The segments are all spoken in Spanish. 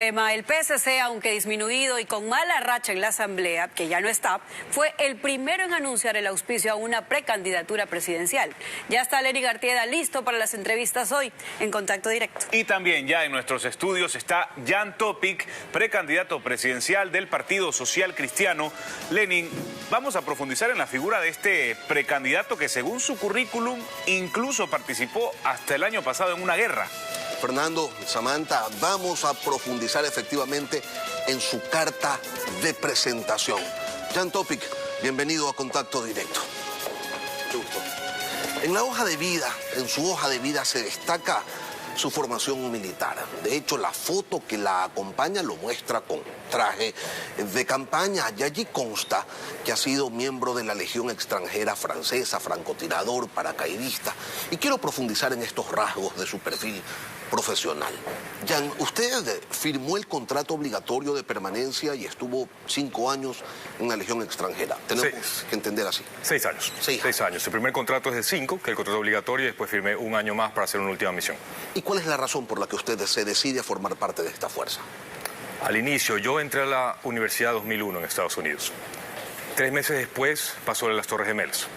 El PSC, aunque disminuido y con mala racha en la Asamblea, que ya no está, fue el primero en anunciar el auspicio a una precandidatura presidencial. Ya está Lenny Gartieda listo para las entrevistas hoy en Contacto Directo. Y también ya en nuestros estudios está Jan Topic, precandidato presidencial del Partido Social Cristiano. Lenin, vamos a profundizar en la figura de este precandidato que según su currículum incluso participó hasta el año pasado en una guerra. Fernando, Samantha, vamos a profundizar efectivamente en su carta de presentación. Jan Topic, bienvenido a Contacto Directo. Mucho gusto. En la hoja de vida, en su hoja de vida se destaca su formación militar. De hecho, la foto que la acompaña lo muestra con traje de campaña y allí consta que ha sido miembro de la Legión Extranjera Francesa, francotirador, paracaidista. Y quiero profundizar en estos rasgos de su perfil profesional. Jan, usted firmó el contrato obligatorio de permanencia y estuvo 5 años en la Legión Extranjera. Tenemos que entender así. 6 años. 6 años. El primer contrato es de 5, que es el contrato obligatorio, y después firmé un año más para hacer una última misión. ¿Y cuál es la razón por la que usted se decide a formar parte de esta fuerza? Al inicio, yo entré a la Universidad 2001 en Estados Unidos. 3 meses después pasó a las Torres Gemelas.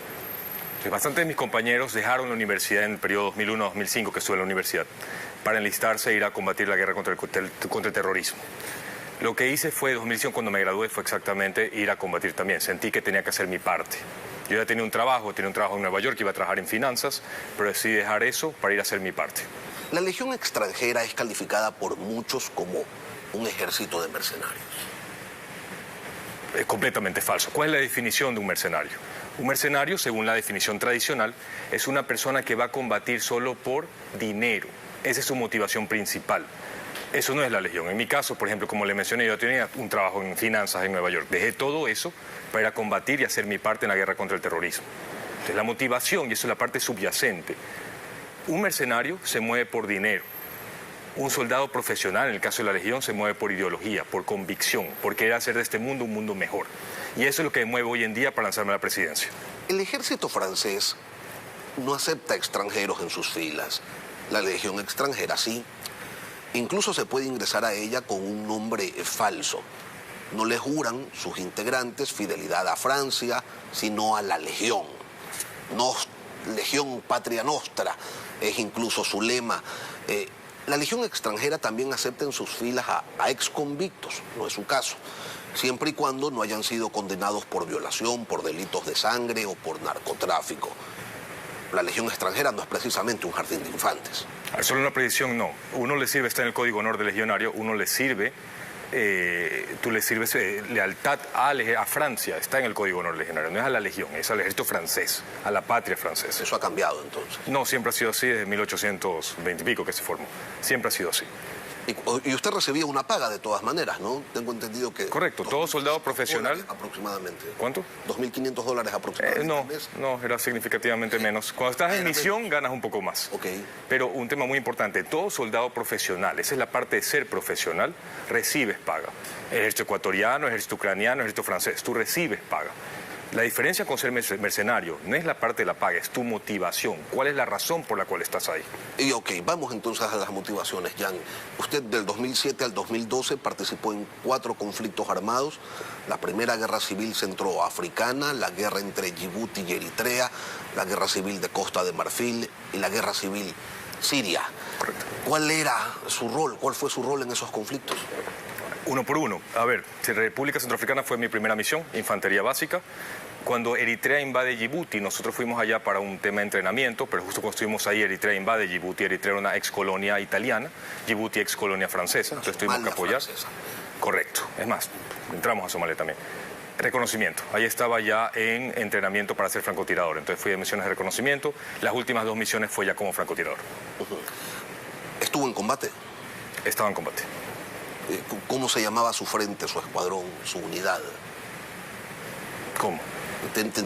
Bastantes de mis compañeros dejaron la universidad en el periodo 2001-2005 que estuve en la universidad para enlistarse e ir a combatir la guerra contra el terrorismo. Lo que hice fue, en 2005, cuando me gradué, fue exactamente ir a combatir también. Sentí que tenía que hacer mi parte. Yo ya tenía un trabajo en Nueva York, iba a trabajar en finanzas, pero decidí dejar eso para ir a hacer mi parte. La Legión Extranjera es calificada por muchos como un ejército de mercenarios. Es completamente falso. ¿Cuál es la definición de un mercenario? Un mercenario, según la definición tradicional, es una persona que va a combatir solo por dinero. Esa es su motivación principal. Eso no es la Legión. En mi caso, por ejemplo, como le mencioné, yo tenía un trabajo en finanzas en Nueva York. Dejé todo eso para ir a combatir y hacer mi parte en la guerra contra el terrorismo. Entonces, la motivación, y eso es la parte subyacente. Un mercenario se mueve por dinero. Un soldado profesional, en el caso de la Legión, se mueve por ideología, por convicción, por querer hacer de este mundo un mundo mejor. Y eso es lo que me mueve hoy en día para lanzarme a la presidencia. El ejército francés no acepta extranjeros en sus filas. La Legión Extranjera sí. Incluso se puede ingresar a ella con un nombre falso. No le juran sus integrantes fidelidad a Francia, sino a la Legión. Legión Patria Nostra es incluso su lema. La Legión Extranjera también acepta en sus filas a exconvictos, no es su caso, siempre y cuando no hayan sido condenados por violación, por delitos de sangre o por narcotráfico. La Legión Extranjera no es precisamente un jardín de infantes. Solo una precisión no. Uno le sirve, está en el Código Honor del Legionario, uno le sirve, tú le sirves lealtad a Francia, está en el Código Honor Legionario, no es a la Legión, es al ejército francés, a la patria francesa. ¿Eso ha cambiado entonces? No, siempre ha sido así desde 1820 y pico que se formó, siempre ha sido así. Y usted recibía una paga de todas maneras, ¿no? Tengo entendido que... Correcto, todo soldado profesional... Aproximadamente. ¿Cuánto? $2.500 aproximadamente. No, era significativamente menos. Cuando estás en misión ganas un poco más. Ok. Pero un tema muy importante, todo soldado profesional, esa es la parte de ser profesional, recibes paga. Ejército ecuatoriano, ejército ucraniano, ejército francés, tú recibes paga. La diferencia con ser mercenario no es la parte de la paga, es tu motivación. ¿Cuál es la razón por la cual estás ahí? Y vamos entonces a las motivaciones, Jan. Usted del 2007 al 2012 participó en 4 conflictos armados. La primera guerra civil centroafricana, la guerra entre Djibouti y Eritrea, la guerra civil de Costa de Marfil y la guerra civil siria. Correcto. ¿Cuál era su rol? ¿Cuál fue su rol en esos conflictos? Uno por uno. A ver, República Centroafricana fue mi primera misión, infantería básica. Cuando Eritrea invade Djibouti, nosotros fuimos allá para un tema de entrenamiento, pero justo cuando estuvimos ahí, Eritrea invade Djibouti. Eritrea era una excolonia italiana, Djibouti excolonia francesa, entonces tuvimos que apoyar. Francesa. Correcto. Es más, entramos a Somalia también. Reconocimiento. Ahí estaba ya en entrenamiento para ser francotirador, entonces fui de misiones de reconocimiento. Las últimas 2 misiones fue ya como francotirador. ¿Estuvo en combate? Estaba en combate. ¿Cómo se llamaba su frente, su escuadrón, su unidad? ¿Cómo?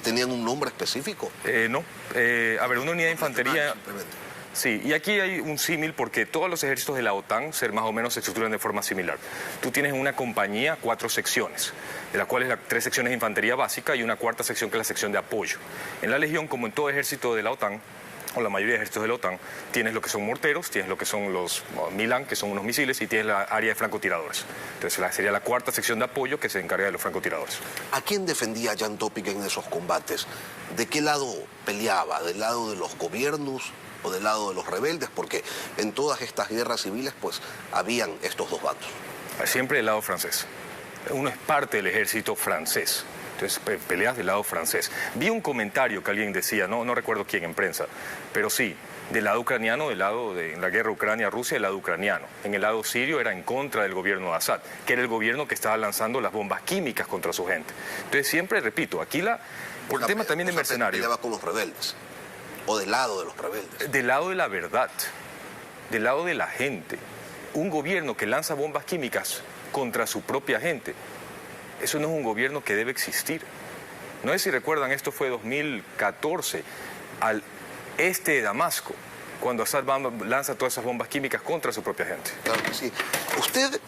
¿Tenían un nombre específico? No. A ver, una unidad de infantería... Simplemente. Sí, y aquí hay un símil porque todos los ejércitos de la OTAN más o menos se estructuran de forma similar. Tú tienes en una compañía 4 secciones, de las cuales 3 secciones de infantería básica y una 4ª sección que es la sección de apoyo. En la Legión, como en todo ejército de la OTAN, o la mayoría de ejércitos de la OTAN, tienes lo que son morteros, tienes lo que son los Milan, que son unos misiles, y tienes la área de francotiradores. Entonces sería la cuarta sección de apoyo que se encarga de los francotiradores. ¿A quién defendía Jan Topic en esos combates? ¿De qué lado peleaba? ¿Del lado de los gobiernos o del lado de los rebeldes? Porque en todas estas guerras civiles pues habían estos dos bandos. Siempre del lado francés. Uno es parte del ejército francés. Entonces, peleas del lado francés. Vi un comentario que alguien decía, no recuerdo quién en prensa, pero sí, del lado ucraniano, del lado de la guerra Ucrania-Rusia, del lado ucraniano. En el lado sirio era en contra del gobierno de Assad, que era el gobierno que estaba lanzando las bombas químicas contra su gente. Entonces, siempre repito, aquí por el tema también de mercenarios. ¿Peleaba con los rebeldes? ¿O del lado de los rebeldes? Del lado de la verdad, del lado de la gente. Un gobierno que lanza bombas químicas contra su propia gente, eso no es un gobierno que debe existir. No sé si recuerdan, esto fue 2014, al este de Damasco, cuando Assad lanza todas esas bombas químicas contra su propia gente. Claro que sí. Usted,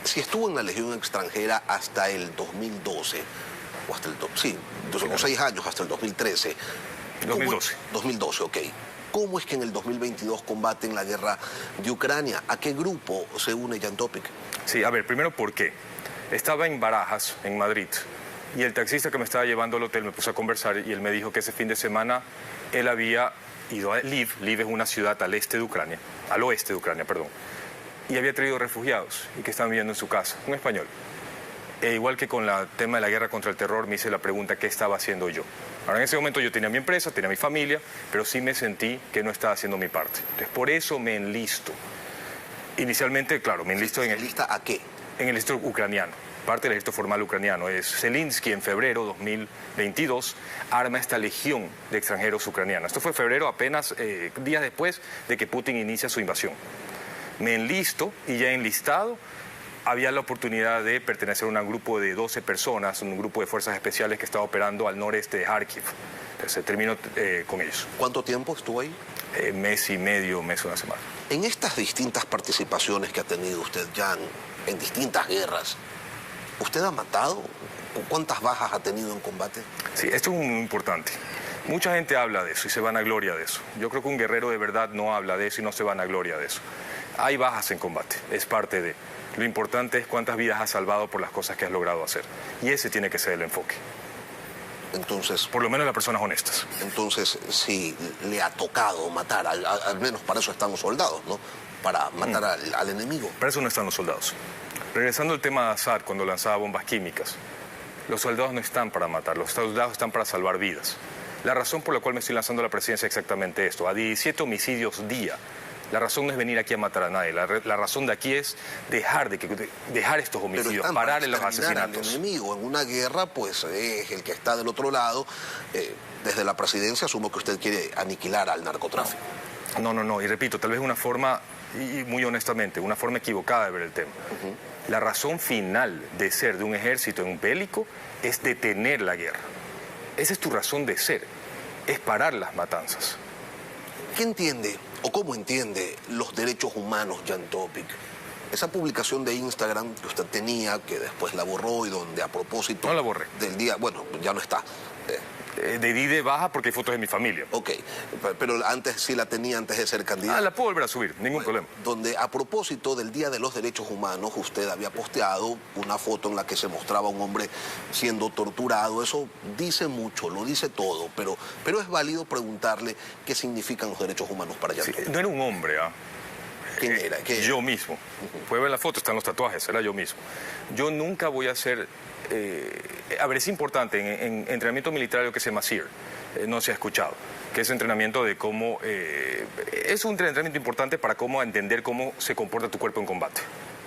si estuvo en la Legión extranjera hasta el 2012, o hasta el... Sí, o 6 años, hasta el 2013. 2012. 2012, ok. ¿Cómo es que en el 2022 combaten la guerra de Ucrania? ¿A qué grupo se une Jan Topic? Sí, a ver, primero, ¿por qué? Estaba en Barajas, en Madrid, y el taxista que me estaba llevando al hotel me puso a conversar y él me dijo que ese fin de semana él había ido a Lviv. Lviv es una ciudad al oeste de Ucrania, perdón, y había traído refugiados y que estaban viviendo en su casa, un español. E igual que con el tema de la guerra contra el terror, me hice la pregunta, ¿qué estaba haciendo yo? Ahora, en ese momento yo tenía mi empresa, tenía mi familia, pero sí me sentí que no estaba haciendo mi parte. Entonces, por eso me enlisto. Inicialmente, claro, me enlisto en el... ¿Enlista a qué? En el ejército ucraniano, parte del ejército formal ucraniano. Zelensky en febrero 2022 arma esta legión de extranjeros ucranianos. Esto fue en febrero, apenas días después de que Putin inicia su invasión. Me enlisto y ya enlistado había la oportunidad de pertenecer a un grupo de 12 personas, un grupo de fuerzas especiales que estaba operando al noreste de Kharkiv. Entonces termino con ellos. ¿Cuánto tiempo estuvo ahí? Mes y medio, una semana. En estas distintas participaciones que ha tenido usted, Jan, en distintas guerras, ¿usted ha matado? ¿Cuántas bajas ha tenido en combate? Sí, esto es muy importante. Mucha gente habla de eso y se vanagloria de eso. Yo creo que un guerrero de verdad no habla de eso y no se vanagloria de eso. Hay bajas en combate, es parte de... Lo importante es cuántas vidas has salvado por las cosas que has logrado hacer. Y ese tiene que ser el enfoque. Entonces... Por lo menos las personas honestas. Entonces, si le ha tocado matar, al menos para eso están los soldados, ¿no? Para matar al enemigo. Para eso no están los soldados. Regresando al tema de Assad, cuando lanzaba bombas químicas, los soldados no están para matar, los soldados están para salvar vidas. La razón por la cual me estoy lanzando a la presidencia es exactamente esto. A 17 homicidios día. La razón no es venir aquí a matar a nadie. La razón de aquí es dejar estos homicidios, parar en los asesinatos. El enemigo en una guerra, pues es el que está del otro lado. Desde la presidencia asumo que usted quiere aniquilar al narcotráfico. No. Y repito, tal vez una forma, y muy honestamente, una forma equivocada de ver el tema. La razón final de ser de un ejército en un bélico es detener la guerra. Esa es tu razón de ser, es parar las matanzas. ¿Qué entiende o cómo entiende los derechos humanos Jan Topic? Esa publicación de Instagram que usted tenía, que después la borró y donde a propósito... No la borré. Del día, bueno, ya no está. Di de baja porque hay fotos de mi familia. Ok, pero antes sí la tenía antes de ser candidato. La puedo volver a subir, ningún problema. Donde a propósito del Día de los Derechos Humanos, usted había posteado una foto en la que se mostraba un hombre siendo torturado. Eso dice mucho, lo dice todo, pero es válido preguntarle qué significan los derechos humanos para Jan Topic. No era un hombre, ¿Quién era? Yo mismo. Puede ver la foto, están los tatuajes, era yo mismo. Yo nunca voy a ser... a ver, es importante, en entrenamiento militar lo que se llama SEER, no se ha escuchado, que es entrenamiento de cómo... es un entrenamiento importante para cómo entender cómo se comporta tu cuerpo en combate.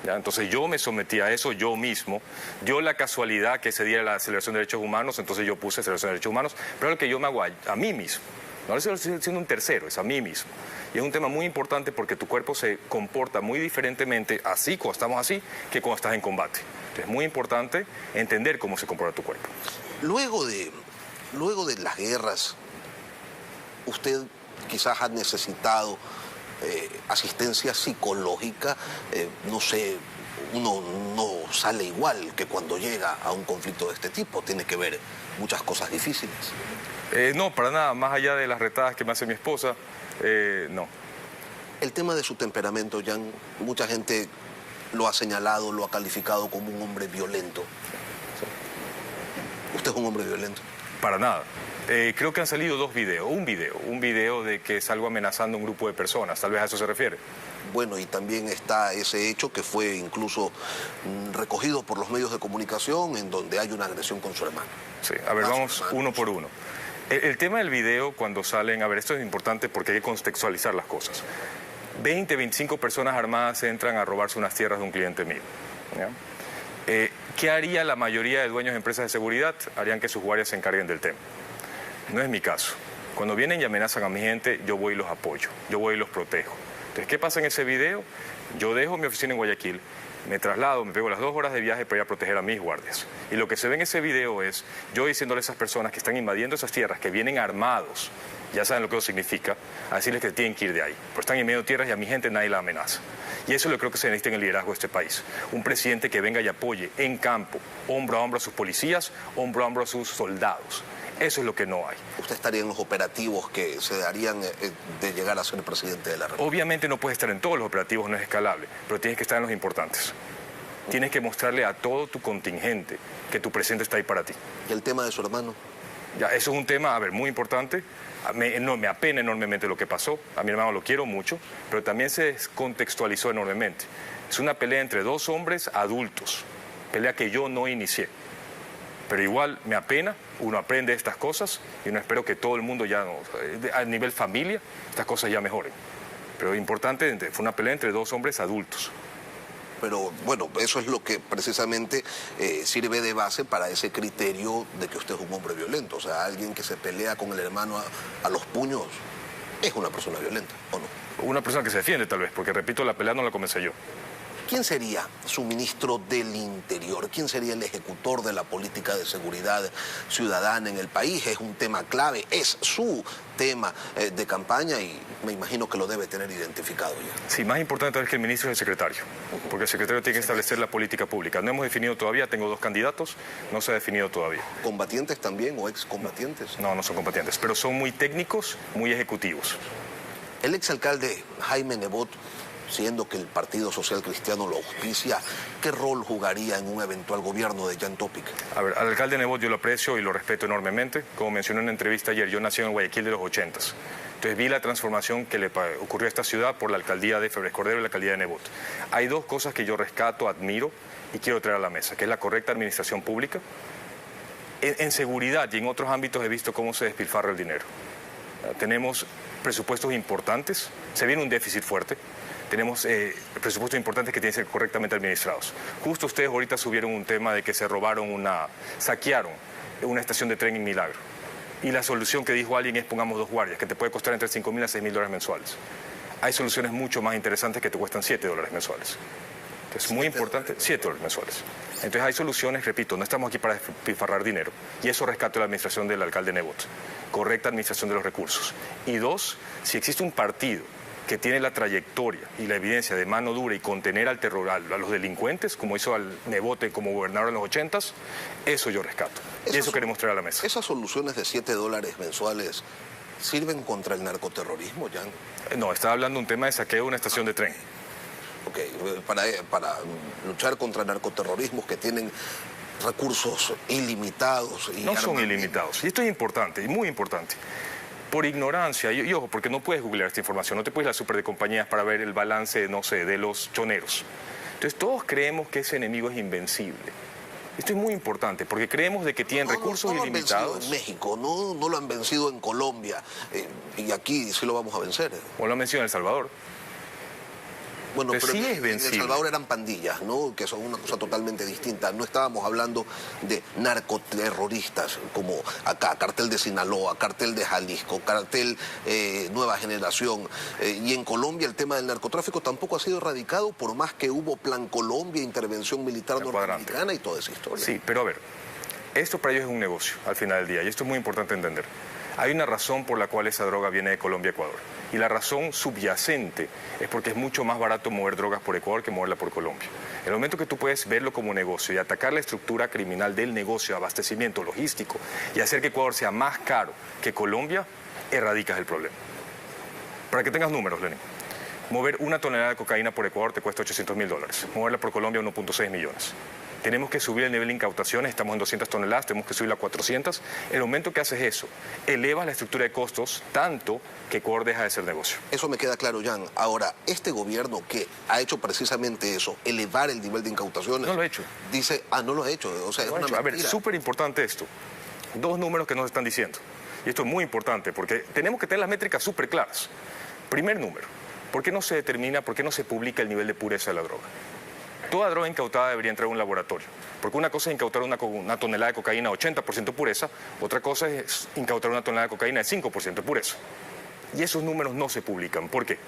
¿Ya? Entonces yo me sometí a eso yo mismo, dio la casualidad que ese día era la celebración de derechos humanos, entonces yo puse celebración de derechos humanos, pero lo que yo me hago a mí mismo. No estoy siendo un tercero, es a mí mismo. Y es un tema muy importante porque tu cuerpo se comporta muy diferentemente así, cuando estamos así, que cuando estás en combate. Entonces es muy importante entender cómo se comporta tu cuerpo. Luego de las guerras, usted quizás ha necesitado asistencia psicológica, no sé, uno no sale igual que cuando llega a un conflicto de este tipo, tiene que ver muchas cosas difíciles. No, para nada, más allá de las retadas que me hace mi esposa, No. El tema de su temperamento, Jan, mucha gente lo ha señalado, lo ha calificado como un hombre violento. ¿Usted es un hombre violento? Para nada. Creo que han salido dos videos. Un video de que salgo amenazando a un grupo de personas. Tal vez a eso se refiere. Bueno, y también está ese hecho que fue incluso recogido por los medios de comunicación en donde hay una agresión con su hermano. Sí, a ver, vamos uno por uno. El tema del video, cuando salen... A ver, esto es importante porque hay que contextualizar las cosas. 20, 25 personas armadas entran a robarse unas tierras de un cliente mío. ¿Ya? ¿Qué haría la mayoría de dueños de empresas de seguridad? Harían que sus guardias se encarguen del tema. No es mi caso. Cuando vienen y amenazan a mi gente, yo voy y los apoyo, yo voy y los protejo. Entonces, ¿qué pasa en ese video? Yo dejo mi oficina en Guayaquil, me traslado, me pego las 2 horas de viaje para ir a proteger a mis guardias. Y lo que se ve en ese video es yo diciéndole a esas personas que están invadiendo esas tierras, que vienen armados, ya saben lo que eso significa, a decirles que tienen que ir de ahí. Pero están en medio de tierras y a mi gente nadie la amenaza. Y eso es lo que creo que se necesita en el liderazgo de este país. Un presidente que venga y apoye en campo, hombro a hombro a sus policías, hombro a hombro a sus soldados. Eso es lo que no hay. ¿Usted estaría en los operativos que se darían de llegar a ser presidente de la República? Obviamente no puede estar en todos los operativos, no es escalable, pero tienes que estar en los importantes. Tienes que mostrarle a todo tu contingente que tu presidente está ahí para ti. ¿Y el tema de su hermano? Ya, eso es un tema, a ver, muy importante. Me apena enormemente lo que pasó. A mi hermano lo quiero mucho, pero también se descontextualizó enormemente. Es una pelea entre 2 hombres adultos, pelea que yo no inicié. Pero igual me apena, uno aprende estas cosas y uno espero que todo el mundo ya, a nivel familia, estas cosas ya mejoren. Pero importante, fue una pelea entre 2 hombres adultos. Pero bueno, eso es lo que precisamente sirve de base para ese criterio de que usted es un hombre violento. O sea, alguien que se pelea con el hermano a los puños es una persona violenta, ¿o no? Una persona que se defiende tal vez, porque repito, la pelea no la comencé yo. ¿Quién sería su ministro del Interior? ¿Quién sería el ejecutor de la política de seguridad ciudadana en el país? Es un tema clave, es su tema de campaña y me imagino que lo debe tener identificado ya. Sí, más importante es que el ministro es el secretario, porque el secretario tiene que establecer la política pública. No hemos definido todavía, tengo 2 candidatos, no se ha definido todavía. ¿Combatientes también o excombatientes? No, no son combatientes, pero son muy técnicos, muy ejecutivos. El exalcalde Jaime Nebot, siendo que el Partido Social Cristiano lo auspicia, ¿qué rol jugaría en un eventual gobierno de Jan Topic? A ver, al alcalde Nebot yo lo aprecio y lo respeto enormemente. Como mencioné en una entrevista ayer, yo nací en Guayaquil de los 80s. Entonces vi la transformación que le ocurrió a esta ciudad por la alcaldía de Febres Cordero y la alcaldía de Nebot. Hay 2 cosas que yo rescato, admiro y quiero traer a la mesa, que es la correcta administración pública. En seguridad y en otros ámbitos he visto cómo se despilfarra el dinero. Tenemos presupuestos importantes, se viene un déficit fuerte. Tenemos presupuestos importantes que tienen que ser correctamente administrados. Justo ustedes ahorita subieron un tema de que se saquearon una estación de tren en Milagro. Y la solución que dijo alguien es pongamos 2 guardias, que te puede costar entre $5.000 a $6.000 mensuales. Hay soluciones mucho más interesantes que te cuestan $7 mensuales. Entonces, muy importante, $7 mensuales. Entonces hay soluciones, repito, no estamos aquí para despilfarrar dinero. Y eso rescato la administración del alcalde Nebot. Correcta administración de los recursos. Y 2, si existe un partido que tiene la trayectoria y la evidencia de mano dura y contener al terror, a los delincuentes, como hizo al Nebote como gobernador en los 80s, eso yo rescato. Y eso queremos traer a la mesa. ¿Esas soluciones de $7 mensuales sirven contra el narcoterrorismo, Jan? No, estaba hablando de un tema de saqueo de una estación de tren. Ok, para luchar contra narcoterrorismos que tienen recursos ilimitados. Y no son ilimitados. Y esto es importante, y muy importante. Por ignorancia, y ojo, porque no puedes googlear esta información, no te puedes ir a la super de compañías para ver el balance, no sé, de los choneros. Entonces todos creemos que ese enemigo es invencible. Esto es muy importante, porque creemos de que tienen recursos ilimitados. No lo han vencido en México, no lo han vencido en Colombia, y aquí sí lo vamos a vencer. O lo han vencido en El Salvador. Bueno, pero sí es en vencible. El Salvador eran pandillas, ¿no? Que son una cosa totalmente distinta. No estábamos hablando de narcoterroristas como acá, cartel de Sinaloa, cartel de Jalisco, cartel Nueva Generación. Y en Colombia el tema del narcotráfico tampoco ha sido erradicado, por más que hubo Plan Colombia, intervención militar norteamericana y toda esa historia. Sí, pero a ver, esto para ellos es un negocio al final del día, y esto es muy importante entender. Hay una razón por la cual esa droga viene de Colombia a Ecuador. Y la razón subyacente es porque es mucho más barato mover drogas por Ecuador que moverla por Colombia. En el momento que tú puedes verlo como negocio y atacar la estructura criminal del negocio, abastecimiento logístico, y hacer que Ecuador sea más caro que Colombia, erradicas el problema. Para que tengas números, Lenin. Mover 1 tonelada de cocaína por Ecuador te cuesta $800.000. Moverla por Colombia, 1.6 millones. Tenemos que subir el nivel de incautaciones, estamos en 200 toneladas, tenemos que subirla a 400. El momento que haces eso, elevas la estructura de costos tanto que Ecuador deja de ser negocio. Eso me queda claro, Jan. Ahora, este gobierno que ha hecho precisamente eso, elevar el nivel de incautaciones... No lo ha hecho. Dice, no lo ha hecho, o sea, es una mentira. A ver, súper importante esto. 2 números que nos están diciendo. Y esto es muy importante porque tenemos que tener las métricas súper claras. Primer número, ¿por qué no se determina, por qué no se publica el nivel de pureza de la droga? Toda droga incautada debería entrar a un laboratorio, porque una cosa es incautar una tonelada de cocaína de 80% pureza, otra cosa es incautar una tonelada de cocaína de 5% de pureza. Y esos números no se publican. ¿Por qué?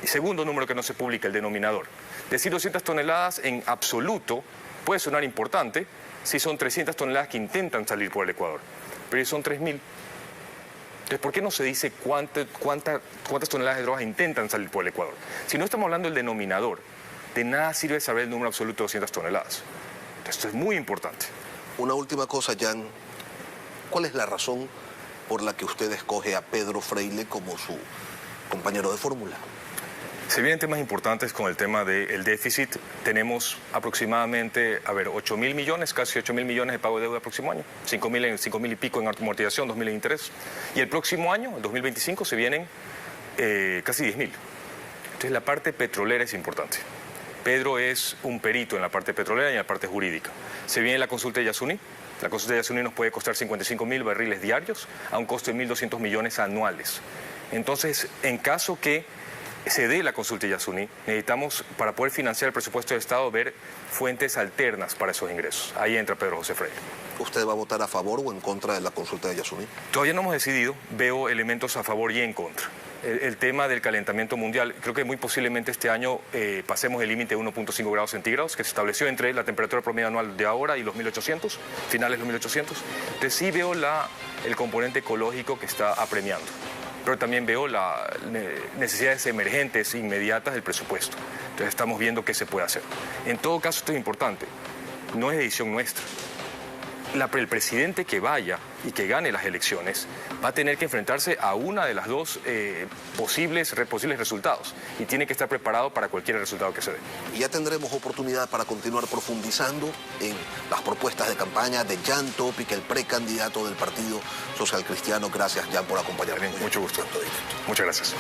Y segundo número que no se publica, el denominador. Decir 200 toneladas en absoluto puede sonar importante si son 300 toneladas que intentan salir por el Ecuador, pero son 3.000. Entonces, ¿por qué no se dice cuántas toneladas de drogas intentan salir por el Ecuador? Si no estamos hablando del denominador, de nada sirve saber el número absoluto de 200 toneladas. Entonces, esto es muy importante. Una última cosa, Jan. ¿Cuál es la razón por la que usted escoge a Pedro Freile como su compañero de fórmula? Se vienen temas importantes con el tema del déficit. Tenemos aproximadamente, 8.000 millones, casi 8.000 millones de pago de deuda el próximo año. 5.000 y pico en amortización, 2.000 en interés. Y el próximo año, 2025, se vienen casi 10.000. Entonces la parte petrolera es importante. Pedro es un perito en la parte petrolera y en la parte jurídica. Se viene la consulta de Yasuní. La consulta de Yasuní nos puede costar 55.000 barriles diarios a un costo de 1.200 millones anuales. Entonces, en caso que se dé la consulta de Yasuní, necesitamos, para poder financiar el presupuesto del Estado, ver fuentes alternas para esos ingresos. Ahí entra Pedro José Freile. ¿Usted va a votar a favor o en contra de la consulta de Yasuní? Todavía no hemos decidido, veo elementos a favor y en contra. El tema del calentamiento mundial, creo que muy posiblemente este año pasemos el límite de 1.5 grados centígrados que se estableció entre la temperatura promedio anual de ahora y los 1800, finales de los 1800. Entonces sí veo el componente ecológico que está apremiando, pero también veo las necesidades emergentes inmediatas del presupuesto. Entonces estamos viendo qué se puede hacer. En todo caso, esto es importante, no es decisión nuestra. El presidente que vaya y que gane las elecciones va a tener que enfrentarse a una de las dos posibles resultados y tiene que estar preparado para cualquier resultado que se dé. Y ya tendremos oportunidad para continuar profundizando en las propuestas de campaña de Jan Topic, el precandidato del Partido Social Cristiano. Gracias, Jan, por acompañarnos. Mucho gusto. Muchas gracias.